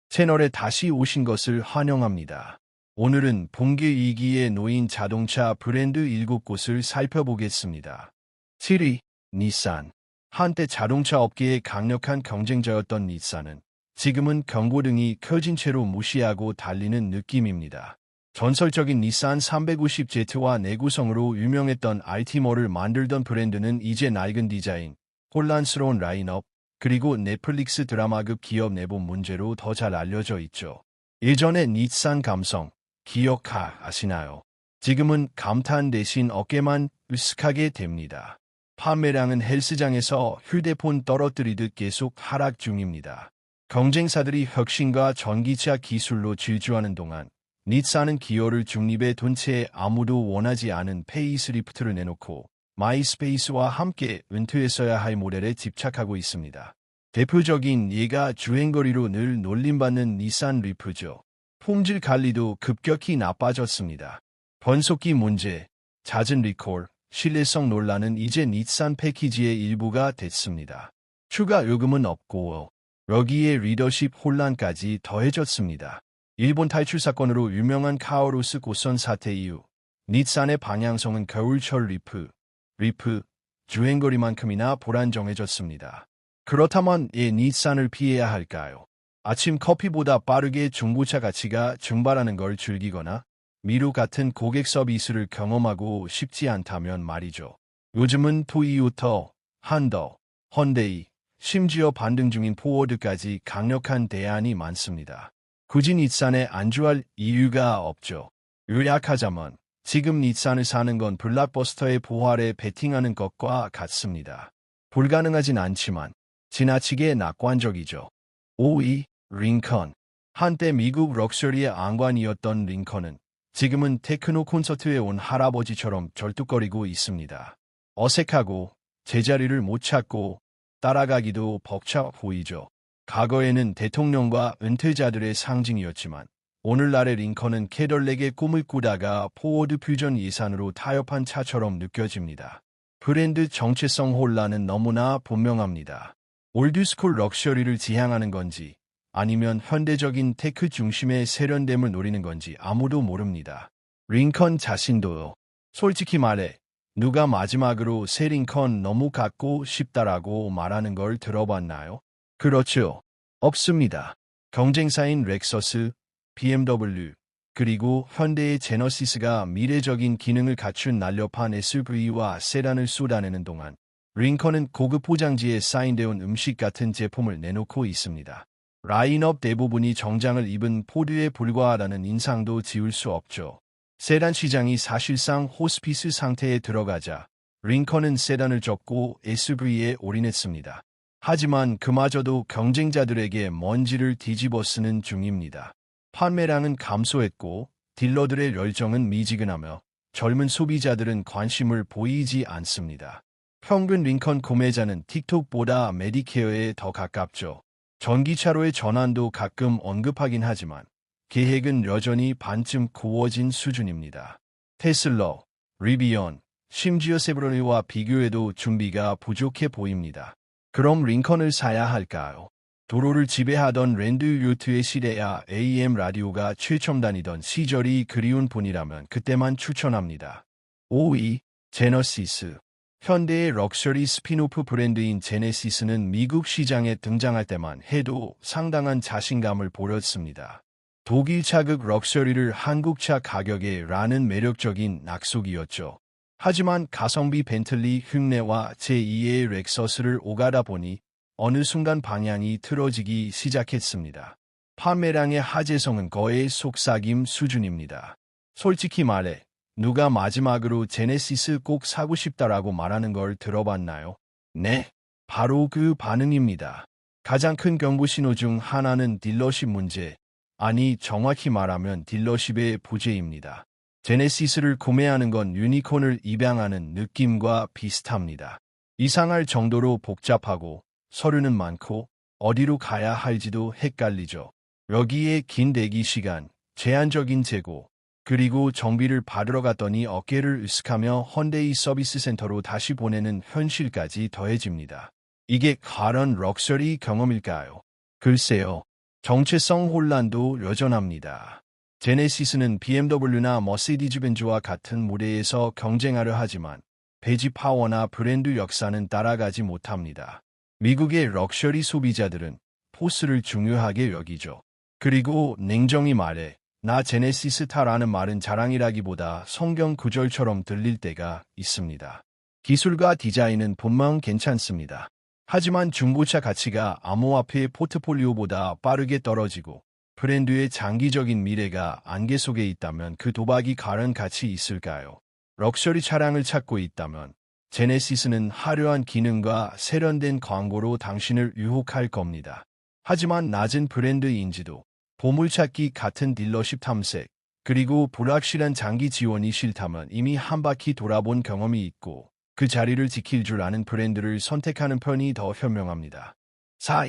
채널에 다시 오신 것을 환영합니다. 오늘은 붕괴 위기에 놓인 자동차 브랜드 7곳을 살펴보겠습니다. 7위, 닛산. 한때 자동차 업계의 강력한 경쟁자였던 닛산은 지금은 경고등이 켜진 채로 무시하고 달리는 느낌입니다. 전설적인 닛산 350Z와 내구성으로 유명했던 알티머를 만들던 브랜드는 이제 낡은 디자인, 혼란스러운 라인업, 그리고 넷플릭스 드라마급 기업 내부 문제로 더 잘 알려져 있죠. 예전의 닛산 감성, 기억하시나요? 지금은 감탄 대신 어깨만 으쓱하게 됩니다. 판매량은 헬스장에서 휴대폰 떨어뜨리듯 계속 하락 중입니다. 경쟁사들이 혁신과 전기차 기술로 질주하는 동안 닛산은 기어를 중립에 둔 채 아무도 원하지 않은 페이스리프트를 내놓고 마이스페이스와 함께 은퇴했어야 할 모델에 집착하고 있습니다. 대표적인 예가 주행거리로 늘 놀림받는 닛산 리프죠. 품질 관리도 급격히 나빠졌습니다. 변속기 문제, 잦은 리콜, 신뢰성 논란은 이제 닛산 패키지의 일부가 됐습니다. 추가 요금은 없고 여기에 리더십 혼란까지 더해졌습니다. 일본 탈출 사건으로 유명한 카오루스 고선 사태 이후 닛산의 방향성은 겨울철 리프, 주행거리만큼이나 불안정해졌습니다. 그렇다면 왜 닛산을 피해야 할까요? 아침 커피보다 빠르게 중고차 가치가 증발하는 걸 즐기거나 미루 같은 고객 서비스를 경험하고 싶지 않다면 말이죠. 요즘은 토요타, 한도, 헌데이, 심지어 반등 중인 포워드까지 강력한 대안이 많습니다. 굳이 닛산에 안주할 이유가 없죠. 요약하자면 지금 닛산을 사는 건 블록버스터의 부활에 베팅하는 것과 같습니다. 불가능하진 않지만 지나치게 낙관적이죠. 5위, 링컨. 한때 미국 럭셔리의 안관이었던 링컨은 지금은 테크노 콘서트에 온 할아버지처럼 절뚝거리고 있습니다. 어색하고 제자리를 못 찾고 따라가기도 벅차 보이죠. 과거에는 대통령과 은퇴자들의 상징이었지만 오늘날의 링컨은 캐덜렉의 꿈을 꾸다가 포워드 퓨전 예산으로 타협한 차처럼 느껴집니다. 브랜드 정체성 혼란은 너무나 분명합니다. 올드스쿨 럭셔리를 지향하는 건지 아니면 현대적인 테크 중심의 세련됨을 노리는 건지 아무도 모릅니다. 링컨 자신도요. 솔직히 말해 누가 마지막으로 새 링컨 너무 갖고 싶다라고 말하는 걸 들어봤나요? 그렇죠. 없습니다. 경쟁사인 렉서스, BMW, 그리고 현대의 제너시스가 미래적인 기능을 갖춘 날렵한 SUV와 세단을 쏟아내는 동안 링컨은 고급 포장지에 사인되어 음식 같은 제품을 내놓고 있습니다. 라인업 대부분이 정장을 입은 포드에 불과하다는 인상도 지울 수 없죠. 세단 시장이 사실상 호스피스 상태에 들어가자 링컨은 세단을 접고 SUV에 올인했습니다. 하지만 그마저도 경쟁자들에게 먼지를 뒤집어 쓰는 중입니다. 판매량은 감소했고 딜러들의 열정은 미지근하며 젊은 소비자들은 관심을 보이지 않습니다. 평균 링컨 구매자는 틱톡보다 메디케어에 더 가깝죠. 전기차로의 전환도 가끔 언급하긴 하지만 계획은 여전히 반쯤 구워진 수준입니다. 테슬라, 리비언, 심지어 세브로리와 비교해도 준비가 부족해 보입니다. 그럼 링컨을 사야 할까요? 도로를 지배하던 랜드 요트의 시대야 AM 라디오가 최첨단이던 시절이 그리운 분이라면 그때만 추천합니다. 5위, 제너시스. 현대의 럭셔리 스피노프 브랜드인 제네시스는 미국 시장에 등장할 때만 해도 상당한 자신감을 보였습니다. 독일 차급 럭셔리를 한국차 가격에 라는 매력적인 낙속이었죠. 하지만 가성비 벤틀리 흉내와 제2의 렉서스를 오가다 보니 어느 순간 방향이 틀어지기 시작했습니다. 판매량의 하재성은 거의 속삭임 수준입니다. 솔직히 말해 누가 마지막으로 제네시스 꼭 사고 싶다라고 말하는 걸 들어봤나요? 네, 바로 그 반응입니다. 가장 큰 경고 신호 중 하나는 딜러십 문제, 아니 정확히 말하면 딜러십의 부재입니다. 제네시스를 구매하는 건 유니콘을 입양하는 느낌과 비슷합니다. 이상할 정도로 복잡하고 서류는 많고 어디로 가야 할지도 헷갈리죠. 여기에 긴 대기 시간, 제한적인 재고, 그리고 정비를 받으러 갔더니 어깨를 으쓱하며 헌데이 서비스 센터로 다시 보내는 현실까지 더해집니다. 이게 과연 럭셔리 경험일까요? 글쎄요. 정체성 혼란도 여전합니다. 제네시스는 BMW나 머시디즈벤츠와 같은 무대에서 경쟁하려 하지만 배지 파워나 브랜드 역사는 따라가지 못합니다. 미국의 럭셔리 소비자들은 포스를 중요하게 여기죠. 그리고 냉정히 말해 나 제네시스 타라는 말은 자랑이라기보다 성경 구절처럼 들릴 때가 있습니다. 기술과 디자인은 분명 괜찮습니다. 하지만 중고차 가치가 암호화폐 포트폴리오보다 빠르게 떨어지고 브랜드의 장기적인 미래가 안개 속에 있다면 그 도박이 가른 가치 있을까요? 럭셔리 차량을 찾고 있다면 제네시스는 화려한 기능과 세련된 광고로 당신을 유혹할 겁니다. 하지만 낮은 브랜드 인지도, 보물찾기 같은 딜러십 탐색, 그리고 불확실한 장기 지원이 싫다면 이미 한 바퀴 돌아본 경험이 있고 그 자리를 지킬 줄 아는 브랜드를 선택하는 편이 더 현명합니다. 4.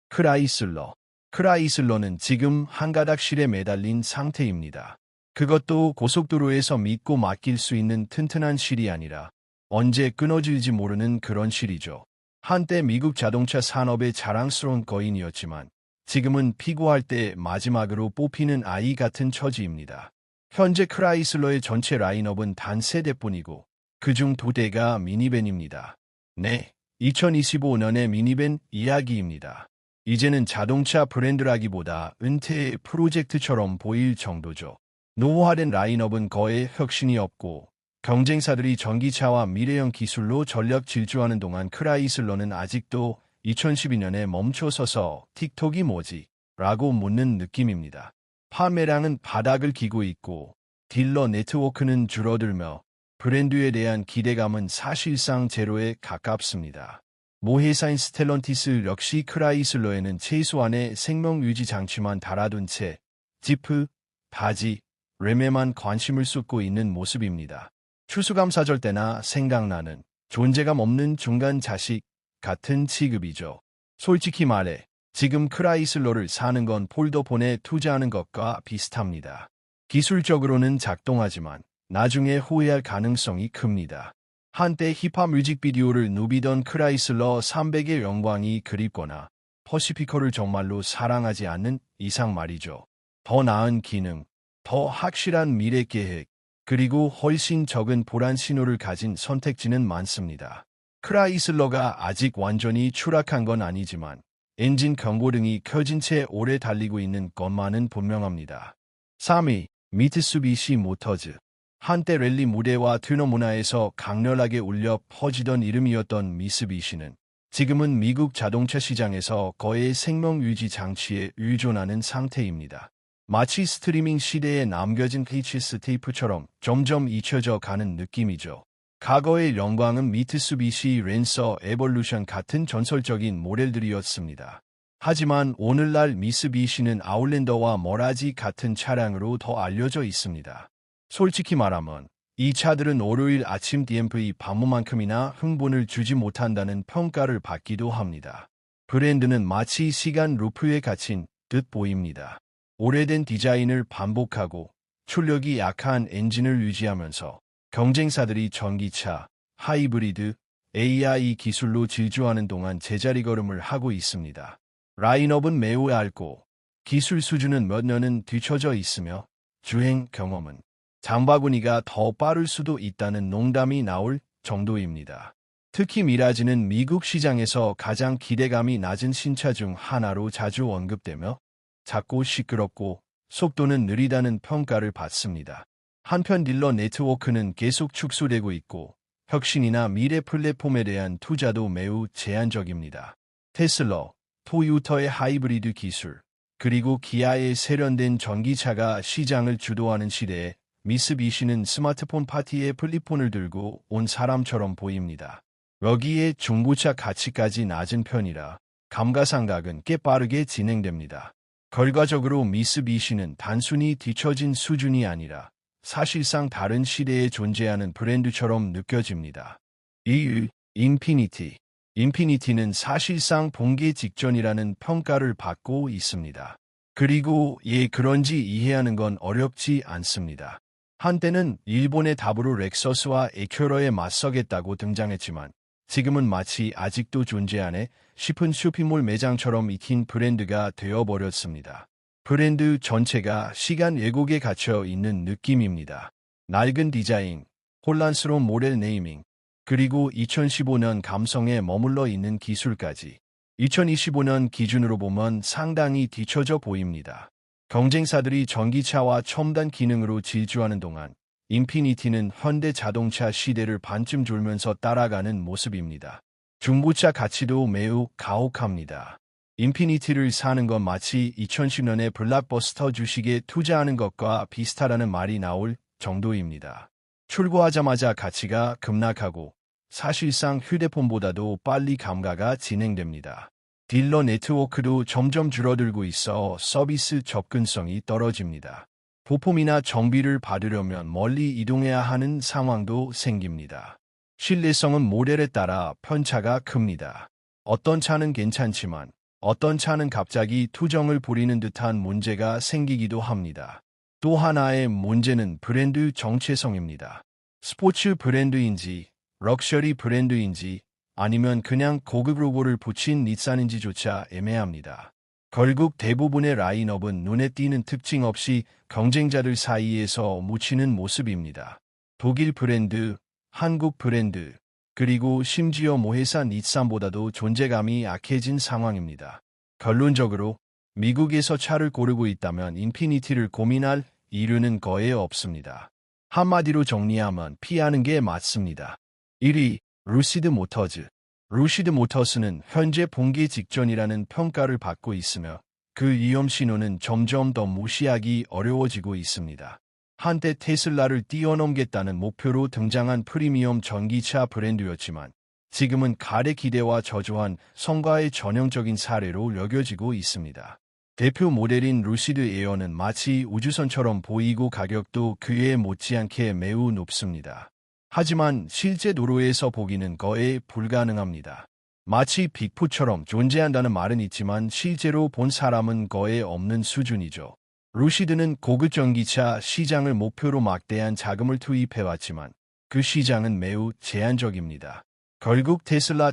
크라이슬러. 크라이슬러는 지금 한 가닥실에 매달린 상태입니다. 그것도 고속도로에서 믿고 맡길 수 있는 튼튼한 실이 아니라 언제 끊어질지 모르는 그런 실이죠. 한때 미국 자동차 산업의 자랑스러운 거인이었지만 지금은 피고할 때 마지막으로 뽑히는 아이 같은 처지입니다. 현재 크라이슬러의 전체 라인업은 단 3대뿐이고 그중 2대가 미니밴입니다. 네, 2025년의 미니밴 이야기입니다. 이제는 자동차 브랜드라기보다 은퇴의 프로젝트처럼 보일 정도죠. 노후화된 라인업은 거의 혁신이 없고 경쟁사들이 전기차와 미래형 기술로 전력 질주하는 동안 크라이슬러는 아직도 2012년에 멈춰서서 틱톡이 뭐지? 라고 묻는 느낌입니다. 판매량은 바닥을 기고 있고 딜러 네트워크는 줄어들며 브랜드에 대한 기대감은 사실상 제로에 가깝습니다. 모회사인 스텔런티스 역시 크라이슬러에는 최소한의 생명유지 장치만 달아둔 채 지프, 바지, 램에만 관심을 쏟고 있는 모습입니다. 추수감사절 때나 생각나는 존재감 없는 중간 자식 같은 취급이죠. 솔직히 말해 지금 크라이슬러를 사는 건 폴더폰에 투자하는 것과 비슷합니다. 기술적으로는 작동하지만 나중에 후회할 가능성이 큽니다. 한때 힙합 뮤직비디오를 누비던 크라이슬러 300의 영광이 그립거나 퍼시피커를 정말로 사랑하지 않는 이상 말이죠. 더 나은 기능, 더 확실한 미래 계획, 그리고 훨씬 적은 보란 신호를 가진 선택지는 많습니다. 크라이슬러가 아직 완전히 추락한 건 아니지만 엔진 경고등이 켜진 채 오래 달리고 있는 것만은 분명합니다. 3위, 미쓰비시 모터즈. 한때 랠리 무대와 튜너 문화에서 강렬하게 울려 퍼지던 이름이었던 미쓰비시는 지금은 미국 자동차 시장에서 거의 생명유지 장치에 의존하는 상태입니다. 마치 스트리밍 시대에 남겨진 VHS 테이프처럼 점점 잊혀져 가는 느낌이죠. 과거의 영광은 미쓰비시 랜서 에볼루션 같은 전설적인 모델들이었습니다. 하지만 오늘날 미쓰비시는 아웃랜더와 머라지 같은 차량으로 더 알려져 있습니다. 솔직히 말하면 이 차들은 월요일 아침 DMV 방문만큼이나 흥분을 주지 못한다는 평가를 받기도 합니다. 브랜드는 마치 시간 루프에 갇힌 듯 보입니다. 오래된 디자인을 반복하고 출력이 약한 엔진을 유지하면서 경쟁사들이 전기차, 하이브리드, AI 기술로 질주하는 동안 제자리 걸음을 하고 있습니다. 라인업은 매우 얇고 기술 수준은 몇 년은 뒤처져 있으며 주행 경험은 장바구니가 더 빠를 수도 있다는 농담이 나올 정도입니다. 특히 미라지는 미국 시장에서 가장 기대감이 낮은 신차 중 하나로 자주 언급되며 작고 시끄럽고 속도는 느리다는 평가를 받습니다. 한편 딜러 네트워크는 계속 축소되고 있고 혁신이나 미래 플랫폼에 대한 투자도 매우 제한적입니다. 테슬라, 토요타의 하이브리드 기술, 그리고 기아의 세련된 전기차가 시장을 주도하는 시대에 미쓰비시는 스마트폰 파티에 플립폰을 들고 온 사람처럼 보입니다. 여기에 중고차 가치까지 낮은 편이라 감가상각은 꽤 빠르게 진행됩니다. 결과적으로 미쓰비시는 단순히 뒤처진 수준이 아니라 사실상 다른 시대에 존재하는 브랜드처럼 느껴집니다. 2. 인피니티. 인피니티는 사실상 붕괴 직전이라는 평가를 받고 있습니다. 그리고 그런지 이해하는 건 어렵지 않습니다. 한때는 일본의 답으로 렉서스와 에큐러에 맞서겠다고 등장했지만 지금은 마치 아직도 존재하네 싶은 쇼핑몰 매장처럼 익힌 브랜드가 되어버렸습니다. 브랜드 전체가 시간 왜곡에 갇혀 있는 느낌입니다. 낡은 디자인, 혼란스러운 모델 네이밍, 그리고 2015년 감성에 머물러 있는 기술까지 2025년 기준으로 보면 상당히 뒤처져 보입니다. 경쟁사들이 전기차와 첨단 기능으로 질주하는 동안 인피니티는 현대 자동차 시대를 반쯤 졸면서 따라가는 모습입니다. 중고차 가치도 매우 가혹합니다. 인피니티를 사는 건 마치 2010년에 블록버스터 주식에 투자하는 것과 비슷하다는 말이 나올 정도입니다. 출고하자마자 가치가 급락하고 사실상 휴대폰보다도 빨리 감가가 진행됩니다. 딜러 네트워크도 점점 줄어들고 있어 서비스 접근성이 떨어집니다. 부품이나 정비를 받으려면 멀리 이동해야 하는 상황도 생깁니다. 신뢰성은 모델에 따라 편차가 큽니다. 어떤 차는 괜찮지만 어떤 차는 갑자기 투정을 부리는 듯한 문제가 생기기도 합니다. 또 하나의 문제는 브랜드 정체성입니다. 스포츠 브랜드인지 럭셔리 브랜드인지 아니면 그냥 고급 로고를 붙인 닛산인지조차 애매합니다. 결국 대부분의 라인업은 눈에 띄는 특징 없이 경쟁자들 사이에서 묻히는 모습입니다. 독일 브랜드, 한국 브랜드, 그리고 심지어 모회사 닛산보다도 존재감이 약해진 상황입니다. 결론적으로 미국에서 차를 고르고 있다면 인피니티를 고민할 이유는 거의 없습니다. 한마디로 정리하면 피하는 게 맞습니다. 1위, 루시드 모터즈. 루시드 모터스는 현재 붕괴 직전이라는 평가를 받고 있으며 그 위험 신호는 점점 더 무시하기 어려워지고 있습니다. 한때 테슬라를 뛰어넘겠다는 목표로 등장한 프리미엄 전기차 브랜드였지만 지금은 가래 기대와 저조한 성과의 전형적인 사례로 여겨지고 있습니다. 대표 모델인 루시드 에어는 마치 우주선처럼 보이고 가격도 그에 못지않게 매우 높습니다. 하지만 실제 도로에서 보기는 거의 불가능합니다. 마치 빅풋처럼 존재한다는 말은 있지만 실제로 본 사람은 거의 없는 수준이죠. 루시드는 고급 전기차 시장을 목표로 막대한 자금을 투입해왔지만 그 시장은 매우 제한적입니다. 결국 테슬라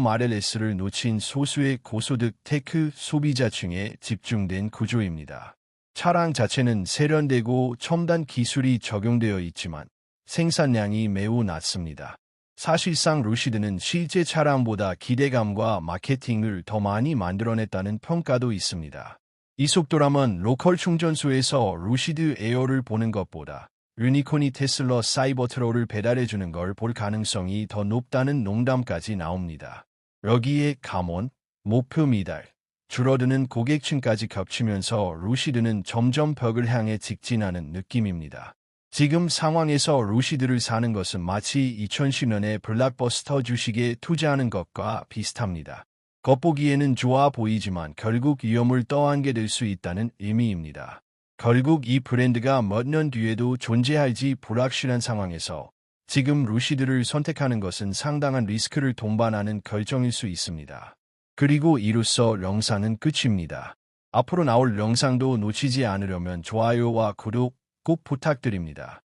모델 S를 놓친 소수의 고소득 테크 소비자층에 집중된 구조입니다. 차량 자체는 세련되고 첨단 기술이 적용되어 있지만 생산량이 매우 낮습니다. 사실상 루시드는 실제 차량보다 기대감과 마케팅을 더 많이 만들어냈다는 평가도 있습니다. 이 속도라면 로컬 충전소에서 루시드 에어를 보는 것보다 유니콘이 테슬라 사이버트럭을 배달해주는 걸 볼 가능성이 더 높다는 농담까지 나옵니다. 여기에 감원, 목표 미달, 줄어드는 고객층까지 겹치면서 루시드는 점점 벽을 향해 직진하는 느낌입니다. 지금 상황에서 루시드를 사는 것은 마치 2010년에 블록버스터 주식에 투자하는 것과 비슷합니다. 겉보기에는 좋아 보이지만 결국 위험을 떠안게 될 수 있다는 의미입니다. 결국 이 브랜드가 몇 년 뒤에도 존재할지 불확실한 상황에서 지금 루시드를 선택하는 것은 상당한 리스크를 동반하는 결정일 수 있습니다. 그리고 이로써 영상은 끝입니다. 앞으로 나올 영상도 놓치지 않으려면 좋아요와 구독 꼭 부탁드립니다.